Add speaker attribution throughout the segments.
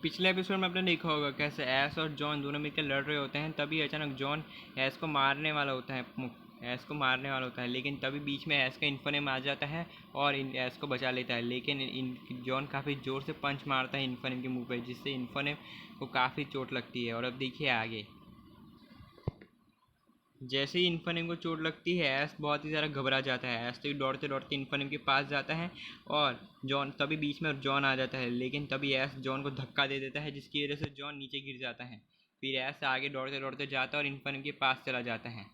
Speaker 1: पिछले एपिसोड में आपने देखा होगा कैसे ऐश और जॉन दोनों मिलकर लड़ रहे होते हैं। तभी अचानक जॉन ऐश को मारने वाला होता है लेकिन तभी बीच में ऐश का इन्फोनेम आ जाता है और ऐश को बचा लेता है। लेकिन जॉन काफ़ी ज़ोर से पंच मारता है इन्फोनेम के मुंह पे, जिससे इन्फोनेम को काफ़ी चोट लगती है। और अब देखिए आगे, जैसे ही इन्फोनेम को चोट लगती है ऐश बहुत ही ज़्यादा घबरा जाता है। ऐश तो दौड़ते दौड़ते इन्फोनेम के पास जाता है और जॉन तभी बीच में जॉन आ जाता है। लेकिन तभी ऐश जॉन को धक्का दे देता है, जिसकी वजह से जॉन नीचे गिर जाता है। फिर ऐश आगे दौड़ते दौड़ते जाता है और इन्फोनेम के पास चला जाता है।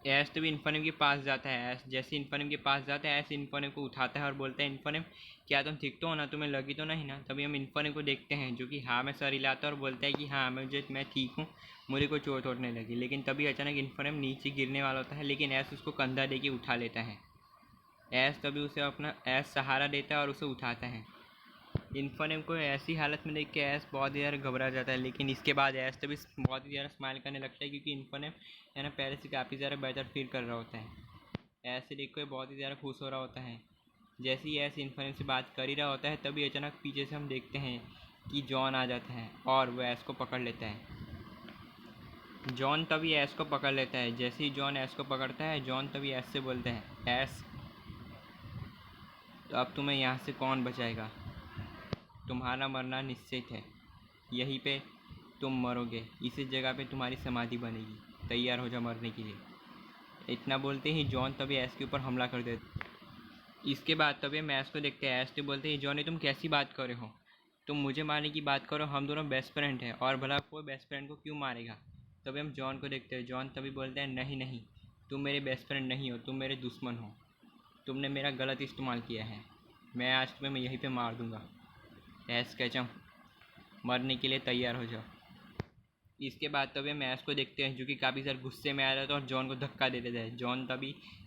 Speaker 1: ऐश तभी इन्फोनेम के पास जाता है। ऐश जैसे इन्फोनेम के पास जाता है ऐश इन्फोनेम को उठाता है और बोलता है, इन्फोनेम क्या तुम ठीक तो हो ना, तुम्हें लगी तो नहीं ना। तभी हम इन्फोनेम को देखते हैं जो कि हाँ में सर हिलाता है और बोलता है कि हाँ मैं ठीक हूँ, मुझे कोई चोट नहीं लगी। लेकिन तभी अचानक इन्फोनेम नीचे गिरने वाला होता है, लेकिन ऐश उसको कंधा दे के उठा लेता है। ऐश तभी उसे अपना सहारा देता है और उसे उठाता है। इन्फोनेम को ऐसी हालत में देख के ऐश बहुत ही ज़्यादा घबरा जाता है। लेकिन इसके बाद ऐश तभी बहुत ही ज़्यादा स्माइल करने लगता है, क्योंकि इन्फोनेम है ना पहले से काफ़ी ज़्यादा बेहतर फील कर रहा होता है। ऐश देख कर बहुत ही ज़्यादा खुश हो रहा होता है। जैसे ही ऐश इन्फोनेम से बात कर ही रहा होता है तभी अचानक पीछे से हम देखते हैं कि जॉन आ जाता है और वह ऐश को पकड़ लेता है। जॉन तभी ऐश को पकड़ लेता है। जैसे ही जॉन ऐश को पकड़ता है जॉन तभी ऐश से बोलते हैं, ऐश तो अब तुम्हें यहाँ से कौन बचाएगा, तुम्हारा मरना निश्चित है, यहीं पे तुम मरोगे, इसी जगह पे तुम्हारी समाधि बनेगी, तैयार हो जा मरने के लिए। इतना बोलते ही जॉन तभी ऐश के ऊपर हमला कर देता। इसके बाद तभी हम ऐश को देखते हैं। ऐश तो बोलते हैं, जॉन तुम कैसी बात कर रहे हो, तुम मुझे मारने की बात करो, हम दोनों बेस्ट फ्रेंड हैं और भला कोई बेस्ट फ्रेंड को क्यों मारेगा। तभी हम जॉन को देखते हैं। जॉन तभी बोलते हैं, नहीं नहीं, तुम मेरे बेस्ट फ्रेंड नहीं हो, तुम मेरे दुश्मन हो, तुमने मेरा गलत इस्तेमाल किया है, मैं आज तुम्हें मैं यहीं पे मार दूंगा। ऐश कहता हूँ मरने के लिए तैयार हो जाओ। इसके बाद तभी हम ऐश को देखते हैं जो कि काफ़ी ज़्यादा गुस्से में आ जाता है और जॉन को धक्का दे देता है।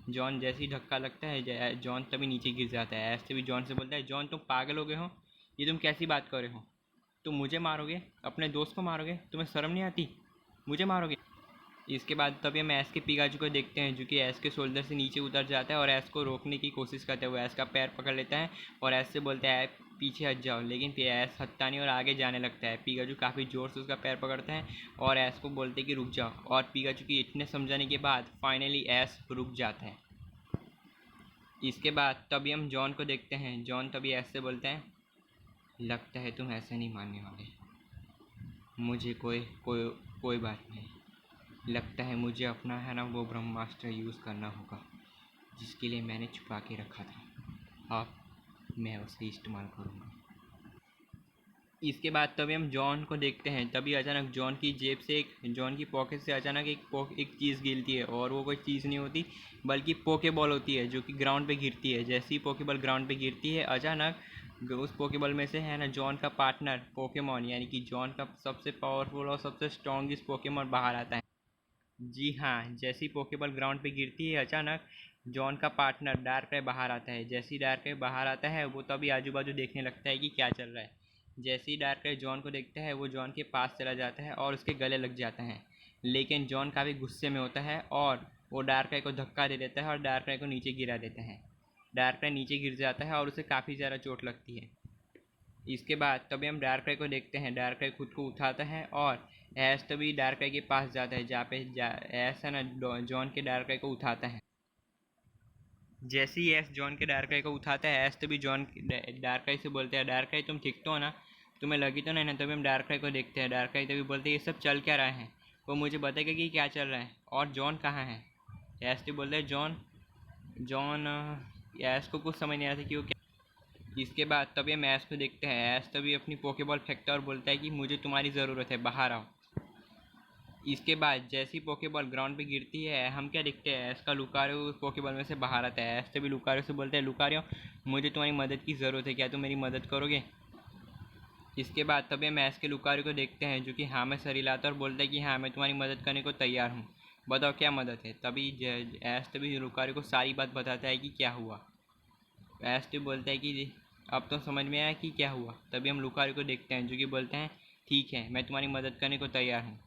Speaker 1: जॉन जैसे ही धक्का लगता है जॉन तभी नीचे गिर जाता है। ऐश तभी जॉन से बोलता है, जॉन तुम पागल हो गए हो, ये तुम कैसी बात कर रहे हो, तुम मुझे मारोगे, अपने दोस्त को मारोगे, तुम्हें शर्म नहीं आती, मुझे मारोगे। इसके बाद तभी हम ऐश के पिकाचू को देखते हैं जो कि ऐश के शोल्डर से नीचे उतर जाता है और ऐश को रोकने की कोशिश करता है। वो ऐश का पैर पकड़ लेता है और ऐश से बोलता है पीछे हट जाओ, लेकिन फिर ऐश हटता नहीं और आगे जाने लगता है। पिकाचू काफ़ी ज़ोर से उसका पैर पकड़ता है और ऐश को बोलते हैं कि रुक जाओ, और पिकाचू की इतने समझाने के बाद फाइनली ऐश रुक जाता है। इसके बाद तभी हम जॉन को देखते हैं। जॉन तभी ऐश से बोलते हैं, लगता है तुम ऐसे नहीं मानने वाले, मुझे कोई बात नहीं, लगता है मुझे अपना है ना वो ब्रह्मास्त्र यूज़ करना होगा जिसके लिए मैंने छुपा के रखा था, अब मैं उसे इस्तेमाल करूँगा। इसके बाद तभी हम जॉन को देखते हैं। तभी अचानक जॉन की पॉकेट से अचानक एक चीज़ गिरती है और वो कोई चीज़ नहीं होती बल्कि पोकेबॉल होती है जो कि ग्राउंड पे गिरती है। जैसे ही पोकेबॉल ग्राउंड पे गिरती है अचानक उस पोकेबॉल में से है ना जॉन का पार्टनर पोकेमॉन, यानी कि जॉन का सबसे पावरफुल और सबसे स्ट्रॉन्गेस्ट पोकेमॉन बाहर आता है। जी हाँ, जैसी पोकेबॉल ग्राउंड पे गिरती है अचानक जॉन का पार्टनर डार्कrai बाहर आता है। जैसे ही डार्कrai बाहर आता है वो तभी आजू बाजू देखने लगता है कि क्या चल रहा है। जैसे ही डार्कrai जॉन को देखता है वो जॉन के पास चला जाता है और उसके गले लग जाता है। लेकिन जॉन काफ़ी गुस्से में होता है और वो डार्कrai को धक्का दे देता है और डार्कrai को नीचे गिरा देता है। डार्कrai नीचे गिर जाता है और उसे काफ़ी ज़्यादा चोट लगती है। इसके बाद तभी हम डार्कrai को देखते हैं। डार्कrai खुद को उठाता है और ऐश तभी डार्कrai के पास जाता है जहाँ पे ऐश है ना जॉन के डार्कrai को उठाता है। जैसे ही ऐश जॉन के डार्कrai को उठाता है ऐश तभी जॉन डार्कrai से बोलते हैं, डार्कrai तुम ठीक तो हो ना, तुम्हें लगी तो नहीं ना। तभी हम डार्कrai को देखते हैं। डार्कrai तभी बोलते हैं, ये सब चल क्या रहा है, वो मुझे बताएगा कि क्या चल रहा है और जॉन कहाँ है। ऐश तभी बोलते हैं, जॉन जॉन ऐश को कुछ समझ नहीं आ रहा था कि वो क्या। इसके बाद तभी हम ऐश को देखते हैं। ऐश तभी अपनी पोकेबॉल फेंकता है और बोलता है कि मुझे तुम्हारी ज़रूरत है, बाहर आओ। इसके बाद जैसी पोकेबॉल ग्राउंड पे गिरती है हम क्या देखते हैं, ऐश का लुकारियो उस पोकेबॉल में से बाहर आता है। ऐश तभी लुकारियो से बोलते हैं, लुकारियो मुझे तुम्हारी मदद की ज़रूरत है, क्या तुम मेरी मदद करोगे। इसके बाद तभी हम ऐश के लुकारियो को देखते हैं जो कि हाँ में सर हिलाता है और बोलता है कि हाँ मैं तुम्हारी मदद करने को तैयार हूँ, बताओ क्या मदद है। तभी ऐश तभी लुकारियो को सारी बात बताता है कि क्या हुआ। ऐश तभी बोलता है कि अब तो समझ में आया कि क्या हुआ। तभी हम लुकारियो को देखते हैं जो कि बोलते हैं, ठीक है मैं तुम्हारी मदद करने को तैयार हूँ।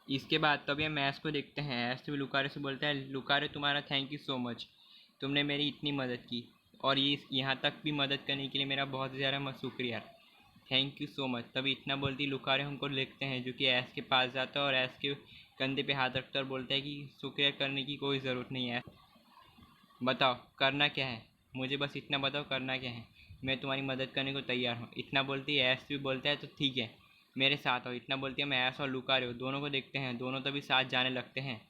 Speaker 1: इसके बाद तभी हम ऐश को देखते हैं। ऐश तभी लुकारियो से बोलता है, लुकारियो तुम्हारा थैंक यू सो मच, तुमने मेरी इतनी मदद की, और ये यहाँ तक भी मदद करने के लिए मेरा बहुत ज़्यादा शुक्रिया, थैंक यू सो मच। तभी इतना बोलती लुकारियो हमको लिखते हैं, जो कि ऐश के पास जाता है और ऐश के कंधे पे हाथ रखता है और बोलता है कि शुक्रिया करने की कोई ज़रूरत नहीं है, बताओ करना क्या है, मुझे बस इतना बताओ करना क्या है, मैं तुम्हारी मदद करने को तैयार हूँ। इतना बोलती है ऐश भी बोलता है तो ठीक है मेरे साथ आओ। इतना बोलती है मैं ऐश और लुकारियो दोनों को देखते हैं, दोनों तभी साथ जाने लगते हैं।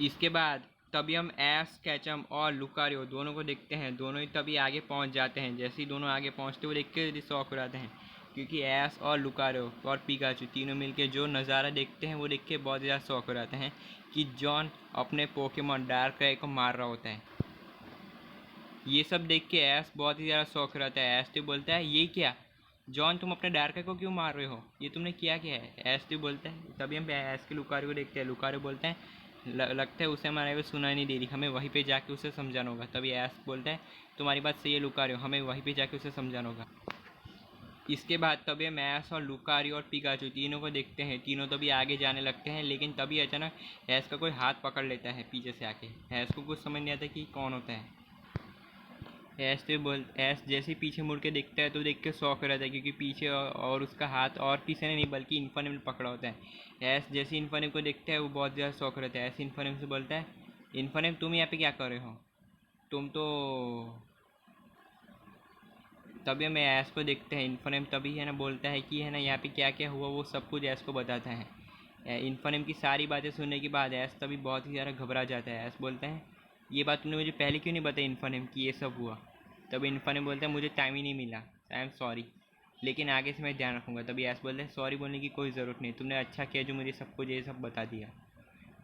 Speaker 1: इसके बाद तभी हम ऐश, कैचम और लुकारियो दोनों को देखते हैं, दोनों ही तभी आगे पहुंच जाते हैं। जैसे ही दोनों आगे पहुंचते हुए देख के शौक हो जाते हैं, क्योंकि ऐश और लुकारियो और पिकाचू तीनों मिलके जो नज़ारा देखते हैं वो देख के बहुत ज़्यादा शौक हो जाते हैं कि जॉन अपने पोकेमॉन डार्कrai को मार रहा होता है। ये सब देख के ऐश बहुत ही ज़्यादा शौक रहता है। ऐश तो बोलता है ये क्या जॉन, तुम अपने डार्कrai को क्यों मार रहे हो, ये तुमने किया क्या है। ऐश तो बोलता है, तभी हम ऐश के लुकारियो को देखते हैं। लुकारियो बोलते हैं लगता है उसे हमारे को सुनाई नहीं दे रही, हमें वहीं पे जाके उसे समझाना होगा। तभी ऐश बोलता है तुम्हारी बात सही है लुकारियो, हमें वहीं पे जाके उसे समझाना होगा। इसके बाद तभी हम ऐश और लुकारियो और पिकाचू तीनों को देखते हैं, तीनों तभी आगे जाने लगते हैं। लेकिन तभी अचानक ऐश का कोई हाथ पकड़ लेता है पीछे से आके। ऐश को कुछ समझ नहीं आता कि कौन होता है। ऐश जैसे ही पीछे मुड़ के देखता है तो देख के शौक रहता है, क्योंकि पीछे और उसका हाथ और किसी ने नहीं बल्कि इन्फर्नेम ने पकड़ा होता है। ऐश जैसे इन्फर्नेम को देखता है वो बहुत ज़्यादा शौक रहता है। ऐसे इन्फर्नेम से बोलता है इन्फर्नेम तुम यहाँ पे क्या कर रहे हो, तुम तो। तभी हम ऐश को देखते हैं। इन्फर्नेम तभी है ना बोलता है कि है ना यहाँ पे क्या क्या हुआ वो सब कुछ ऐश को बताता है। इन्फर्नेम की सारी बातें सुनने के बाद ऐश तभी बहुत ही ज़्यादा घबरा जाता है। ऐश बोलता है ये बात तुमने मुझे पहले क्यों नहीं बताई इन्फर्नेम कि ये सब हुआ। तभी इन्फर्नेम बोलता है मुझे टाइम ही नहीं मिला, आई एम सॉरी, लेकिन आगे से मैं ध्यान रखूँगा। तभी ऐश बोलता है सॉरी बोलने की कोई ज़रूरत नहीं, तुमने अच्छा किया जो मुझे सब कुछ ये सब बता दिया,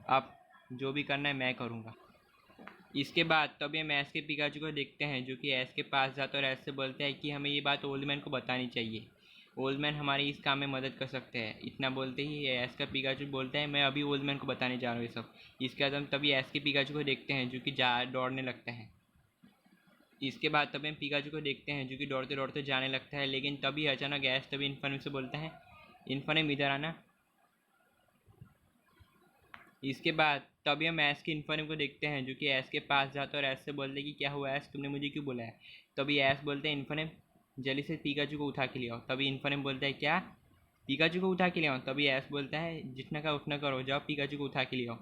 Speaker 1: अब जो भी करना है मैं करूँगा। इसके बाद तभी हम ऐश के पिकाचू को देखते हैं, जो कि ऐश के पास जाता है और ऐश से बोलता है कि हमें ये बात ओल्ड मैन को बतानी चाहिए, ओल्ड मैन हमारी इस काम में मदद कर सकते हैं। इतना बोलते ही ऐश का पिकाचू बोलता है मैं अभी ओल्ड मैन को बताने जा रहा हूँ ये सब। इसके बाद हम तभी ऐश के पिकाचू को देखते हैं, जो कि दौड़ने लगता है। इसके बाद तभी हम पिकाचू को देखते हैं, जो कि दौड़ते दौड़ते जाने लगता है। लेकिन तभी अचानक ऐश तभी इन्फर्नेम से बोलता है इन्फर्नेम इधर आना। इसके बाद तभी हम ऐश के इन्फर्नेम को देखते हैं, जो कि ऐश के पास जाता है और ऐश से बोलते हैं कि क्या हुआ ऐश, तुमने मुझे क्यों बुलाया। तभी ऐश बोलते हैं इन्फर्नेम जल्दी से पिकाचू को उठा के ले आओ। तभी इन्फर्नेम बोलता है क्या, पिकाचू को उठा के ले आओ। तभी ऐश बोलता है जितना का उतना करो, जाओ पिकाचू को उठा के ले आओ।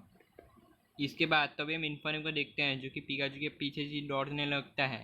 Speaker 1: इसके बाद तभी हम इन्फर्नेम को देखते हैं, जो कि पिकाचू के पीछे से दौड़ने लगता है।